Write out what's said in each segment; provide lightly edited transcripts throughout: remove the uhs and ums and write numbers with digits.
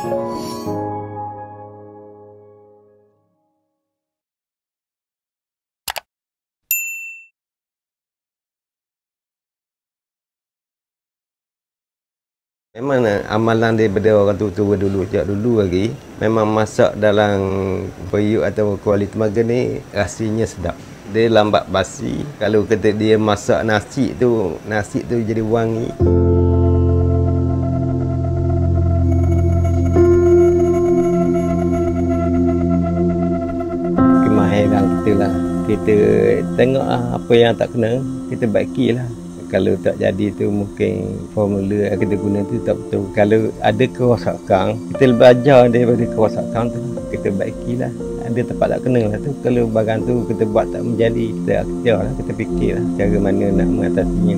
Memang amalan daripada orang tua-tua dulu, sejak dulu lagi, memang masak dalam periuk atau kuali tembaga ni rasanya sedap. Dia lambat basi. Kalau kata dia masak nasi tu jadi wangi. Kemahiran kita lah. Kita tengok apa yang tak kena, kita baikilah. Kalau tak jadi tu mungkin formula yang kita guna tu tak betul. Kalau ada kerosakan, kita belajar daripada kerosakan tu, kita baikilah. Ada tempat tak kena lah tu. Kalau barang tu kita buat tak menjadi, kita akhtiar lah, kita fikirlah cara mana nak mengatasinya.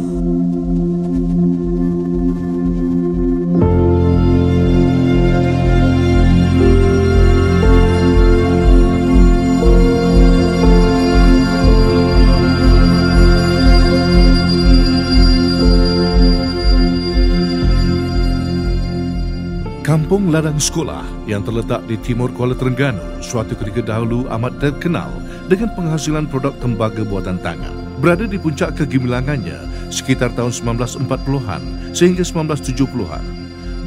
Kampung Ladang Sekolah yang terletak di timur Kuala Terengganu suatu ketika dahulu amat terkenal dengan penghasilan produk tembaga buatan tangan. Berada di puncak kegemilangannya sekitar tahun 1940-an sehingga 1970-an.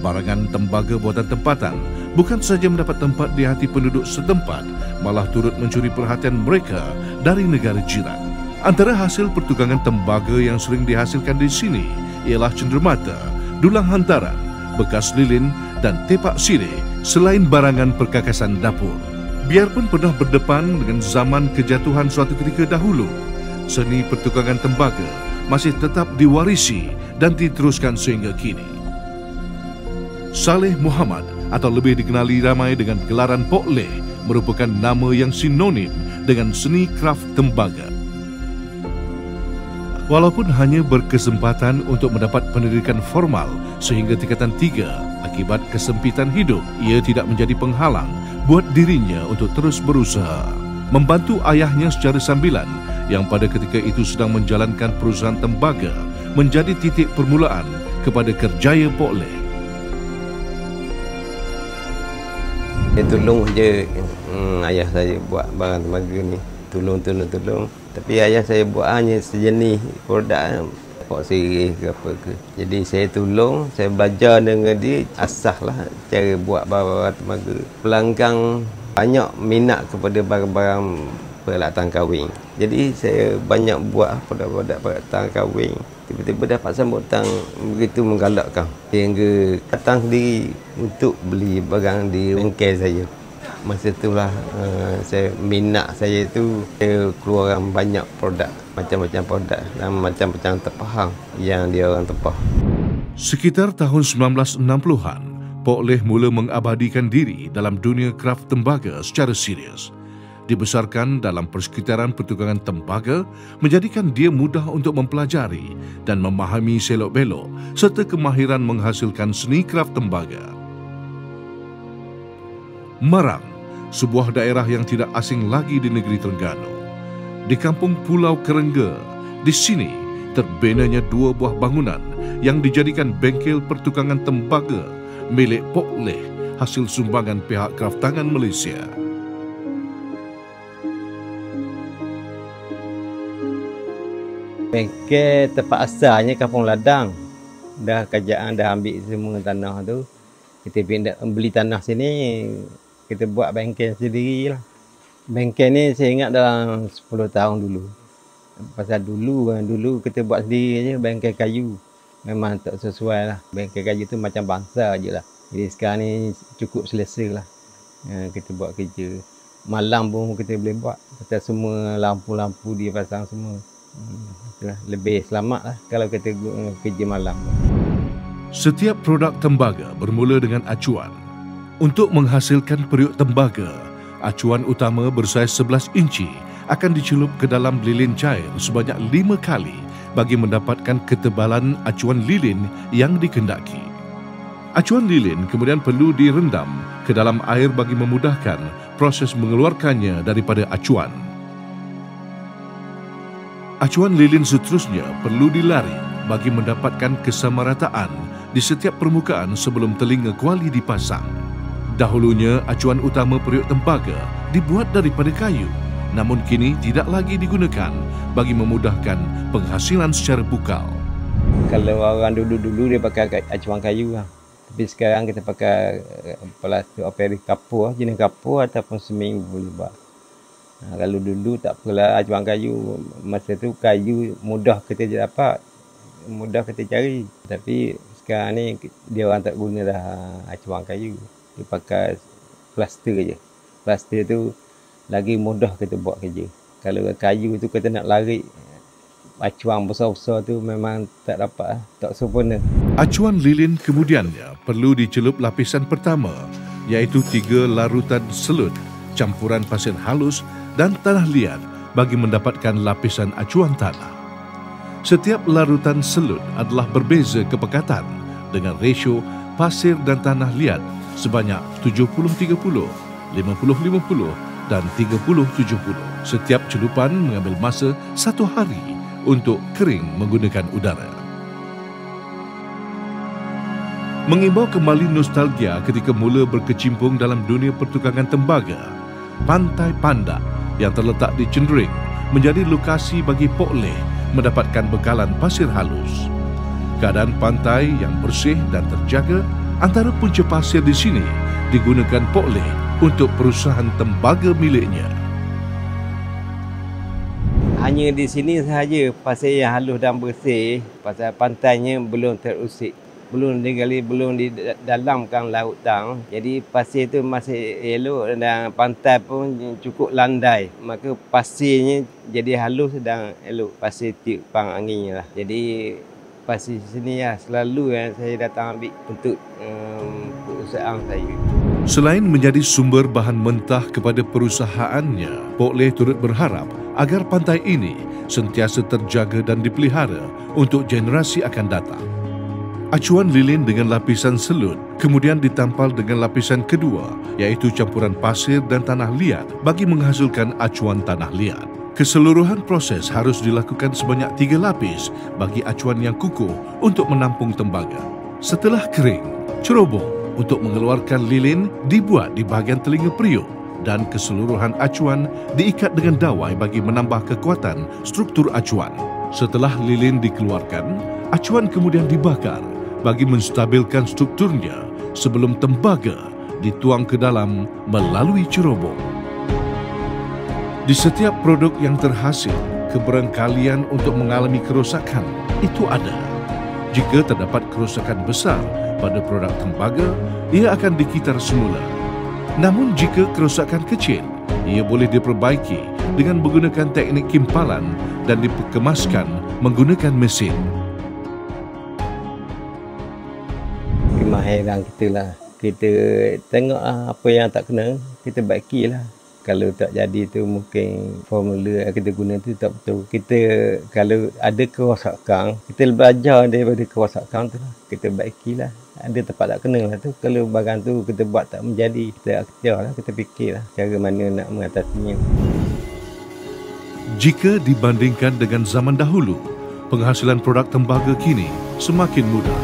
Barangan tembaga buatan tempatan bukan saja mendapat tempat di hati penduduk setempat, malah turut mencuri perhatian mereka dari negara jiran. Antara hasil pertukangan tembaga yang sering dihasilkan di sini ialah cenderamata, dulang hantaran, bekas lilin dan tepak sirih selain barangan perkakasan dapur. Biarpun pernah berdepan dengan zaman kejatuhan suatu ketika dahulu, seni pertukangan tembaga masih tetap diwarisi dan diteruskan sehingga kini. Saleh Muhammad atau lebih dikenali ramai dengan gelaran Pok Leh merupakan nama yang sinonim dengan seni kraf tembaga. Walaupun hanya berkesempatan untuk mendapat pendidikan formal sehingga tingkatan 3 akibat kesempitan hidup, ia tidak menjadi penghalang buat dirinya untuk terus berusaha. Membantu ayahnya secara sambilan yang pada ketika itu sedang menjalankan perusahaan tembaga menjadi titik permulaan kepada kerjaya Pok Leh. Dia tolong je ayah saya buat barang tembaga ni. Tolong. Tapi ayah saya buat hanya sejenis produk pok sirih ke apa ke. Jadi saya tolong, saya belajar dengan dia, asahlah cara buat barang tembaga. Pelanggan banyak minat kepada barang-barang peralatan kahwin. Jadi saya banyak buat produk-produk peralatan kahwin. Tiba-tiba dapat sambutan begitu menggalakkan. Sehingga datang sendiri untuk beli barang di bengkel saya. Masa itulah minat saya tu, saya keluarkan banyak produk, macam-macam produk dan macam-macam terpahang yang dia orang tepah. Sekitar tahun 1960-an, Pok Leh mula mengabadikan diri dalam dunia kraf tembaga secara serius. Dibesarkan dalam persekitaran pertukangan tembaga, menjadikan dia mudah untuk mempelajari dan memahami selok-belok serta kemahiran menghasilkan seni kraf tembaga. Marang, sebuah daerah yang tidak asing lagi di negeri Terengganu. Di kampung Pulau Kerengga, di sini terbinanya 2 buah bangunan yang dijadikan bengkel pertukangan tembaga milik Pok Leh hasil sumbangan pihak Kraftangan Malaysia. Bengkel tempat asalnya Kampung Ladang. Dah kerajaan dah ambil semua tanah tu. Kita pindah beli tanah sini, kita buat bengkel sendiri lah. Bengkel ni saya ingat dalam 10 tahun dulu. Pasal dulu kita buat sendiri je bengkel kayu. Memang tak sesuai lah. Bengkel kayu tu macam bangsa je lah. Jadi sekarang ni cukup selesa lah. Kita buat kerja. Malam pun kita boleh buat. Pasal semua lampu-lampu dia pasang semua. Itulah. Lebih selamat lah kalau kita kerja malam. Setiap produk tembaga bermula dengan acuan. Untuk menghasilkan periuk tembaga, acuan utama bersaiz 11 inci akan dicelup ke dalam lilin cair sebanyak 5 kali bagi mendapatkan ketebalan acuan lilin yang dikehendaki. Acuan lilin kemudian perlu direndam ke dalam air bagi memudahkan proses mengeluarkannya daripada acuan. Acuan lilin seterusnya perlu dilari bagi mendapatkan kesamarataan di setiap permukaan sebelum telinga kuali dipasang. Dahulunya, acuan utama periuk tembaga dibuat daripada kayu, namun kini tidak lagi digunakan bagi memudahkan penghasilan secara bukal. Kalau orang dulu-dulu dia pakai acuan kayu lah. Tapi sekarang kita pakai plastik kapur, jenis kapur ataupun seming boleh buat. Kalau dulu tak apalah acuan kayu. Masa tu kayu mudah kita dapat, mudah kita cari. Tapi sekarang ni dia orang tak guna dah acuan kayu. Dia pakai plaster je. Plaster tu lagi mudah kita buat kerja. Kalau kayu tu kita nak larik acuan besar-besar tu memang tak dapat, tak sempurna. Acuan lilin kemudiannya perlu dicelup lapisan pertama, iaitu 3 larutan selut, campuran pasir halus dan tanah liat bagi mendapatkan lapisan acuan tanah. Setiap larutan selut adalah berbeza kepekatan dengan rasio pasir dan tanah liat sebanyak 70-30, 50-50 dan 30-70. Setiap celupan mengambil masa 1 hari untuk kering menggunakan udara. Mengimbau kembali nostalgia ketika mula berkecimpung dalam dunia pertukangan tembaga, Pantai Pandak yang terletak di Cendering menjadi lokasi bagi Pok Leh mendapatkan bekalan pasir halus. Keadaan pantai yang bersih dan terjaga antara punca pasir di sini digunakan Pok Leh untuk perusahaan tembaga miliknya. Hanya di sini sahaja pasir yang halus dan bersih, pasal pantainya belum terusik, belum di dalamkan lautan. Jadi pasir tu masih elok dan pantai pun cukup landai. Maka pasirnya jadi halus dan elok, pasir tiupan anginnya lah. Jadi pasir sini ya selalu yang saya datang ambil untuk perusahaan saya. Selain menjadi sumber bahan mentah kepada perusahaannya, Pok Leh turut berharap agar pantai ini sentiasa terjaga dan dipelihara untuk generasi akan datang. Acuan lilin dengan lapisan selut kemudian ditampal dengan lapisan kedua, iaitu campuran pasir dan tanah liat bagi menghasilkan acuan tanah liat. Keseluruhan proses harus dilakukan sebanyak 3 lapis bagi acuan yang kukuh untuk menampung tembaga. Setelah kering, cerobong untuk mengeluarkan lilin dibuat di bahagian telinga periuk dan keseluruhan acuan diikat dengan dawai bagi menambah kekuatan struktur acuan. Setelah lilin dikeluarkan, acuan kemudian dibakar bagi menstabilkan strukturnya sebelum tembaga dituang ke dalam melalui cerobong. Di setiap produk yang terhasil, keberangkalian untuk mengalami kerosakan itu ada. Jika terdapat kerosakan besar pada produk tembaga, ia akan dikitar semula. Namun jika kerosakan kecil, ia boleh diperbaiki dengan menggunakan teknik kimpalan dan dikemaskan menggunakan mesin. Kemahiran kita lah. Kita tengok apa yang tak kena, kita baikilah. Kalau tak jadi tu mungkin formula yang kita guna tu tak betul. Kita kalau ada kerosakan, kita belajar daripada kerosakan tu lah. Kita baikilah. Ada tempat tak kena lah tu. Kalau barang tu kita buat tak menjadi, kita ajarlah, kita fikirlah cara mana nak mengatasinya. Jika dibandingkan dengan zaman dahulu, penghasilan produk tembaga kini semakin mudah.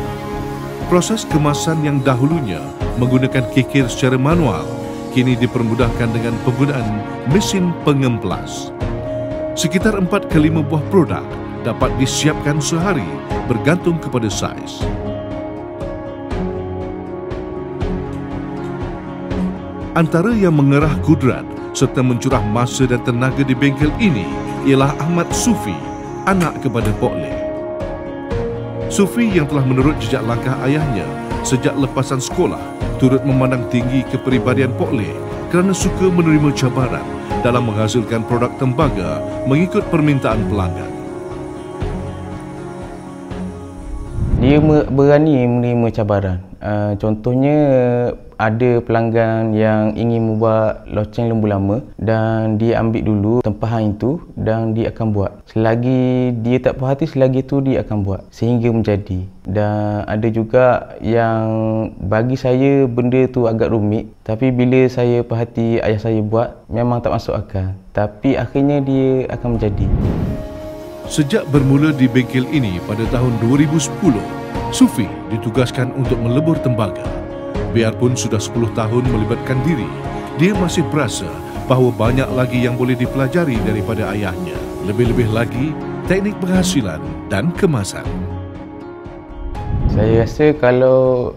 Proses kemasan yang dahulunya menggunakan kikir secara manual, kini dipermudahkan dengan penggunaan mesin pengemplas. Sekitar 4 ke 5 buah produk dapat disiapkan sehari bergantung kepada saiz. Antara yang mengerah kudrat serta mencurah masa dan tenaga di bengkel ini ialah Ahmad Sufi, anak kepada Pok Leh. Sufi yang telah menurut jejak langkah ayahnya sejak lepasan sekolah turut memandang tinggi kepribadian Pok Leh kerana suka menerima cabaran dalam menghasilkan produk tembaga mengikut permintaan pelanggan. Dia berani menerima cabaran. Contohnya ada pelanggan yang ingin membuat loceng lembu lama dan dia ambil dulu tempahan itu dan dia akan buat. Selagi dia tak puas hati, selagi itu dia akan buat sehingga menjadi. Dan ada juga yang bagi saya benda tu agak rumit, tapi bila saya perhati ayah saya buat, memang tak masuk akal. Tapi akhirnya dia akan menjadi. Sejak bermula di bengkel ini pada tahun 2010, Sufi ditugaskan untuk melebur tembaga. Biarpun sudah 10 tahun melibatkan diri, dia masih berasa bahawa banyak lagi yang boleh dipelajari daripada ayahnya. Lebih-lebih lagi, teknik penghasilan dan kemasan. Saya rasa kalau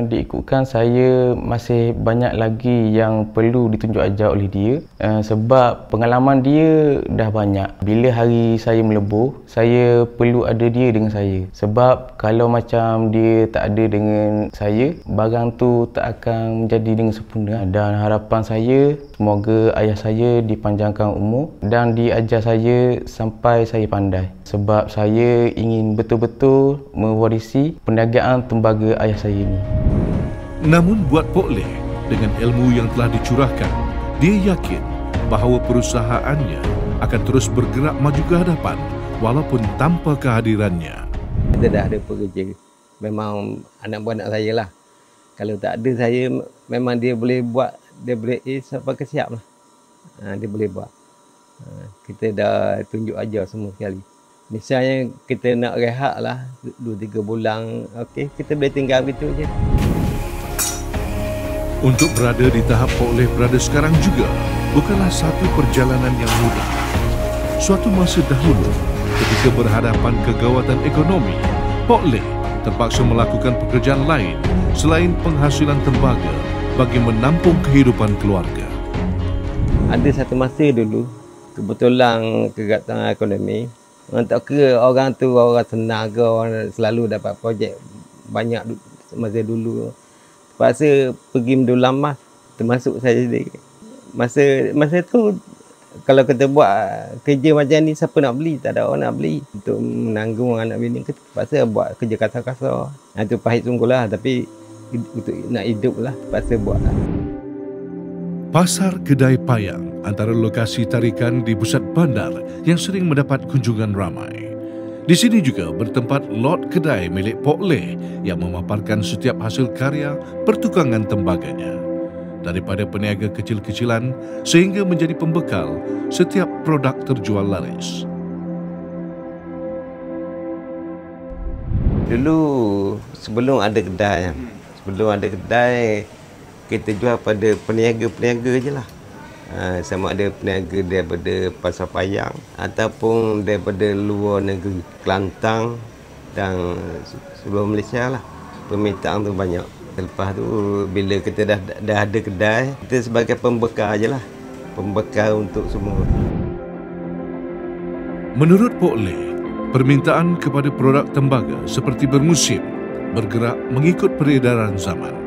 diikutkan, saya masih banyak lagi yang perlu ditunjuk ajar oleh dia, sebab pengalaman dia dah banyak. Bila hari saya melebur, saya perlu ada dia dengan saya. Sebab kalau macam dia tak ada dengan saya, barang tu tak akan menjadi dengan sempurna. Dan harapan saya, semoga ayah saya dipanjangkan umur dan diajar saya sampai saya pandai. Sebab saya ingin betul-betul mewarisi perniagaan tembaga ayah saya ini. Namun buat Pok Leh, dengan ilmu yang telah dicurahkan, dia yakin bahawa perusahaannya akan terus bergerak maju ke hadapan walaupun tanpa kehadirannya. Kita dah ada pekerja. Memang anak buah anak saya lah. Kalau tak ada saya, memang dia boleh buat, dia boleh sampai ke siap lah. Dia boleh buat. Kita dah tunjuk ajar semua sekali. Misalnya kita nak rehat lah 2-3 bulan, okey, kita boleh tinggal begitu je. Untuk berada di tahap Pok Leh berada sekarang juga bukanlah satu perjalanan yang mudah. Suatu masa dahulu, ketika berhadapan kegawatan ekonomi, Pok Leh terpaksa melakukan pekerjaan lain selain penghasilan tembaga bagi menampung kehidupan keluarga. Ada satu masa dulu, kebetulan kegawatan ekonomi, tak kira orang tu orang senang ke, orang selalu dapat projek banyak masa dulu. Terpaksa pergi mendulang emas, termasuk saya sendiri. Masa tu, kalau kita buat kerja macam ni, siapa nak beli? Tak ada orang nak beli. Untuk menanggung anak bini, kita terpaksa buat kerja kasar-kasar. Itu pahit sungguh lah, tapi untuk nak hidup lah, terpaksa buat lah. Pasar Kedai Payang antara lokasi tarikan di pusat bandar yang sering mendapat kunjungan ramai. Di sini juga bertempat lot kedai milik Pok Leh yang memaparkan setiap hasil karya pertukangan tembaganya. Daripada peniaga kecil-kecilan sehingga menjadi pembekal setiap produk terjual laris. Dulu sebelum ada kedai, kita jual pada peniaga-peniaga je lah. Sama ada peniaga daripada Pasar Payang ataupun daripada luar negeri, Kelantan dan seluruh Malaysia lah. Permintaan tu banyak. Lepas tu bila kita dah ada kedai, kita sebagai pembekal je lah. Pembekal untuk semua. Menurut Pok Leh, permintaan kepada produk tembaga seperti bermusim, bergerak mengikut peredaran zaman.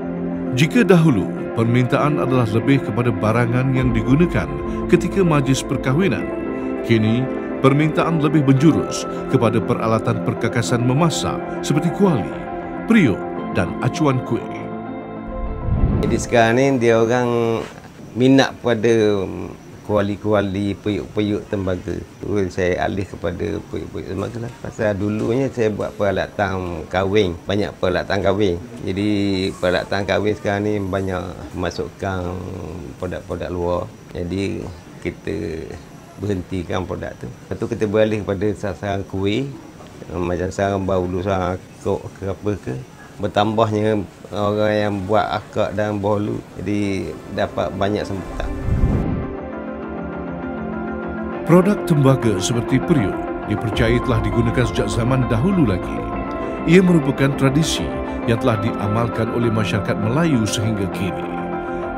Jika dahulu, permintaan adalah lebih kepada barangan yang digunakan ketika majlis perkahwinan, kini permintaan lebih menjurus kepada peralatan perkakasan memasak seperti kuali, periuk dan acuan kuih. Jadi sekarang ni dia orang minat pada kuali-kuali, periuk-periuk tembaga. Saya alih kepada periuk-periuk tembaga lah. Pasal dulunya saya buat peralatan kahwin, banyak peralatan kahwin. Jadi peralatan kahwin sekarang ni banyak masukkan produk-produk luar. Jadi kita berhentikan produk tu. Lepas tu kita beralih kepada sasaran kuih. Macam sarang baulu, sarang akok ke apa ke. Bertambahnya orang yang buat akak dan bahulu. Jadi dapat banyak sambutan. Produk tembaga seperti periuk dipercayai telah digunakan sejak zaman dahulu lagi. Ia merupakan tradisi yang telah diamalkan oleh masyarakat Melayu sehingga kini.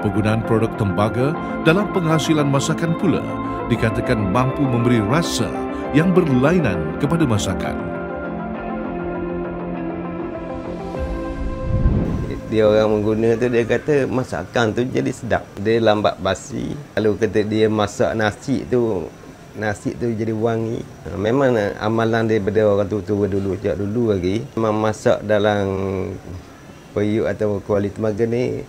Penggunaan produk tembaga dalam penghasilan masakan pula dikatakan mampu memberi rasa yang berlainan kepada masakan. Dia orang mengguna tu, dia kata masakan tu jadi sedap. Dia lambat basi. Kalau kata dia masak nasi tu jadi wangi. Memang amalan daripada orang tua dulu, sejak dulu lagi. Memang masak dalam periuk atau kuali tembaga ni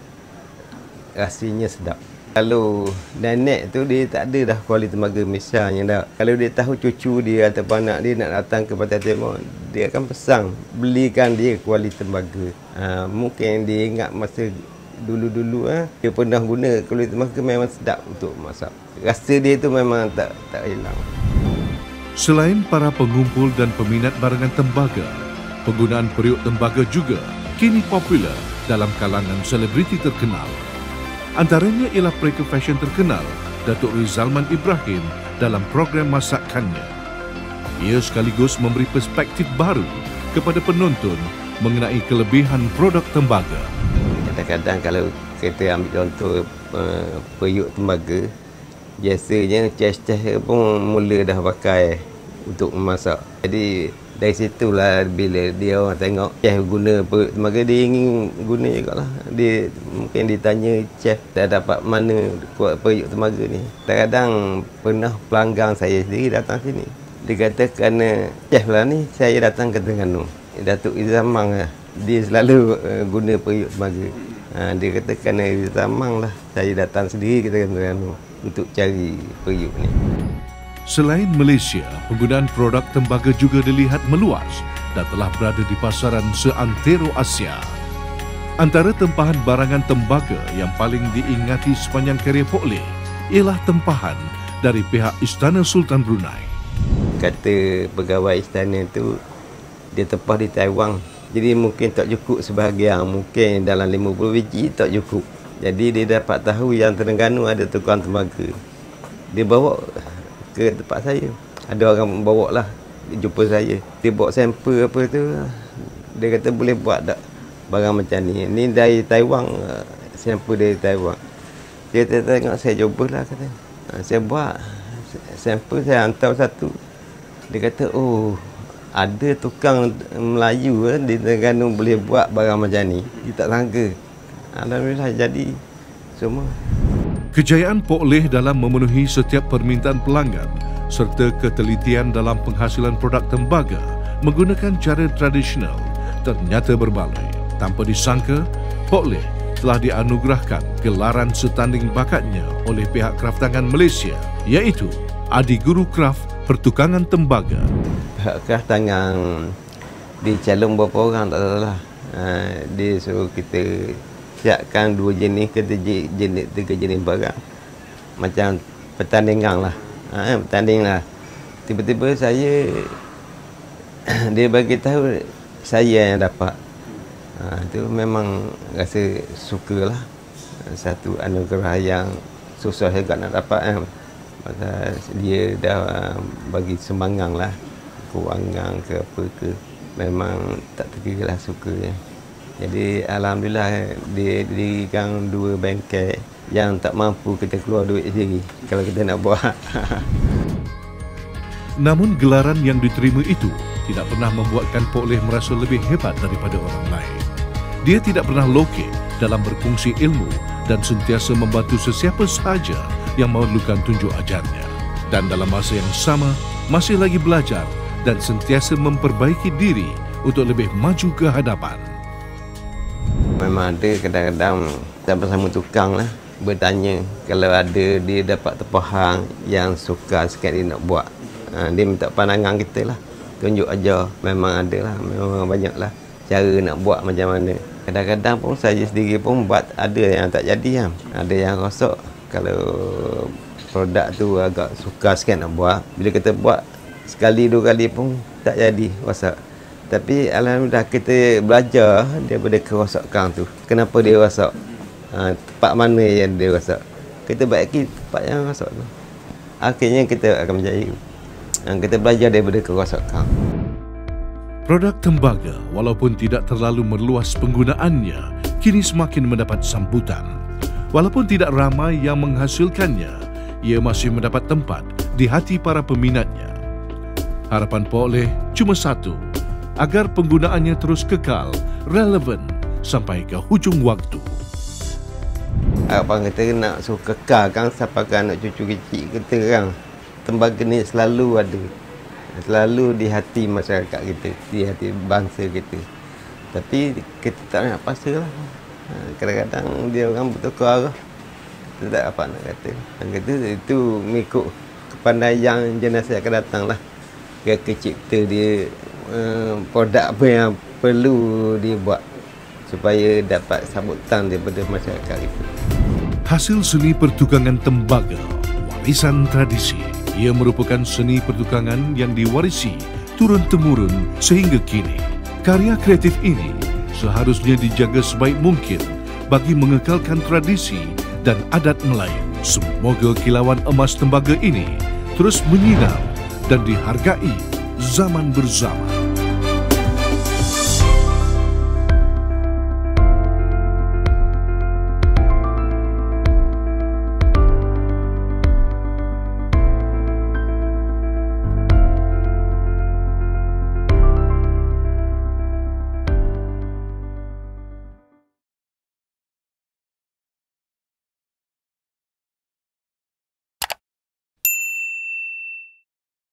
rasanya sedap. Kalau nenek tu dia tak ada dah kuali tembaga misalnya dah. Kalau dia tahu cucu dia atau anak dia nak datang ke Pantai Timur, dia akan pesan belikan dia kuali tembaga. Mungkin dia ingat masa dulu-dulu dia pernah guna kuali tembaga, memang sedap untuk masak. Rasa dia tu memang tak hilang. Selain para pengumpul dan peminat barangan tembaga, penggunaan periuk tembaga juga kini popular dalam kalangan selebriti terkenal. Antaranya ialah pelakon fashion terkenal Datuk Rizalman Ibrahim dalam program masakannya. Ia sekaligus memberi perspektif baru kepada penonton mengenai kelebihan produk tembaga. Kadang-kadang kalau kita ambil contoh periuk tembaga, biasanya ceh-ceh pun mula dah pakai untuk memasak. Jadi dari situlah bila dia orang tengok chef guna periuk tembaga, dia ingin guna jugalah. Dia mungkin ditanya chef dah dapat mana buat periuk tembaga ni. Kadang-kadang pernah pelanggan saya sendiri datang sini. Dia kata kerana chef lah ni saya datang ke Terengganu. Datuk Izamang lah, dia selalu guna periuk tembaga. Dia kata kerana Izamang lah saya datang sendiri ke Terengganu untuk cari periuk ni. Selain Malaysia, penggunaan produk tembaga juga dilihat meluas dan telah berada di pasaran seantero Asia. Antara tempahan barangan tembaga yang paling diingati sepanjang karier Pok Leh ialah tempahan dari pihak Istana Sultan Brunei. Kata pegawai istana tu, dia tempah di Taiwan. Jadi mungkin tak cukup sebahagian, mungkin dalam 50 biji tak cukup. Jadi dia dapat tahu yang Terengganu ada tukang tembaga. Dia bawa ke tempat saya. Ada orang bawa lah, jumpa saya. Dia bawa sampel apa tu. Dia kata boleh buat tak barang macam ni. Ni dari Taiwan, sampel dari Taiwan. Dia tengok saya cubalah kata. Saya buat sampel, saya hantar satu. Dia kata, oh ada tukang Melayu di Terengganu boleh buat barang macam ni. Dia tak sangka. Alhamdulillah jadi semua. Kejayaan Pok Leh dalam memenuhi setiap permintaan pelanggan serta ketelitian dalam penghasilan produk tembaga menggunakan cara tradisional ternyata berbaloi. Tanpa disangka, Pok Leh telah dianugerahkan gelaran setanding bakatnya oleh pihak kraftangan Malaysia, iaitu Adi Guru Kraft Pertukangan Tembaga. Pihak kraftangan dicalon berapa orang tak salah. Dia suruh kita siapkan 2 jenis ke 3 jenis barang. Macam pertandingan lah. Bertanding lah. Tiba-tiba saya dia bagi tahu saya yang dapat. Itu memang rasa sukalah. Satu anugerah yang susah juga nak dapat. Pasal dia dah bagi semangat lah. Kewangan ke apa ke. Memang tak terkira lah sukanya. Jadi alhamdulillah dia dirikan 2 bengkel yang tak mampu kita keluar duit sendiri kalau kita nak buat. Namun gelaran yang diterima itu tidak pernah membuatkan Pok Leh merasa lebih hebat daripada orang lain. Dia tidak pernah lokek dalam berkongsi ilmu dan sentiasa membantu sesiapa sahaja yang memerlukan tunjuk ajarnya. Dan dalam masa yang sama, masih lagi belajar dan sentiasa memperbaiki diri untuk lebih maju ke hadapan. Memang ada kadang-kadang kita bersama tukang lah bertanya kalau ada dia dapat tempahan yang suka sikit dia nak buat. Dia minta pandangan kita lah, tunjuk aja. Memang ada lah, memang banyak lah cara nak buat macam mana. Kadang-kadang pun saya sendiri pun buat ada yang tak jadi lah. Ada yang rosak. Kalau produk tu agak suka sikit nak buat, bila kita buat sekali 2 kali pun tak jadi rosak. Tapi alhamdulillah kita belajar daripada kerosakan tu. Kenapa dia rosak? Tempat mana yang dia rosak? Kita baiki tempat yang rosak tu. Akhirnya kita akan berjaya. Kita belajar daripada kerosakan. Produk tembaga walaupun tidak terlalu meluas penggunaannya, kini semakin mendapat sambutan. Walaupun tidak ramai yang menghasilkannya, ia masih mendapat tempat di hati para peminatnya. Harapan Pok Leh cuma satu, agar penggunaannya terus kekal, relevan sampai ke hujung waktu. Harapan kita nak suruh kekalkan sampai ke anak cucu kecil kita kan. Tembaga ni selalu ada. Selalu di hati masyarakat kita, di hati bangsa kita. Tapi kita tak nak paksa lah. Kadang-kadang dia orang bertukar arah. Kita tak apa nak kata. Yang kata itu mengikut kepandaian jenazah akan datang lah. Kecipta dia produk apa yang perlu dibuat supaya dapat sambutan daripada masyarakat itu. Hasil seni pertukangan tembaga, warisan tradisi. Ia merupakan seni pertukangan yang diwarisi turun-temurun sehingga kini. Karya kreatif ini seharusnya dijaga sebaik mungkin bagi mengekalkan tradisi dan adat Melayu. Semoga kilauan emas tembaga ini terus menyinar dan dihargai zaman berzama.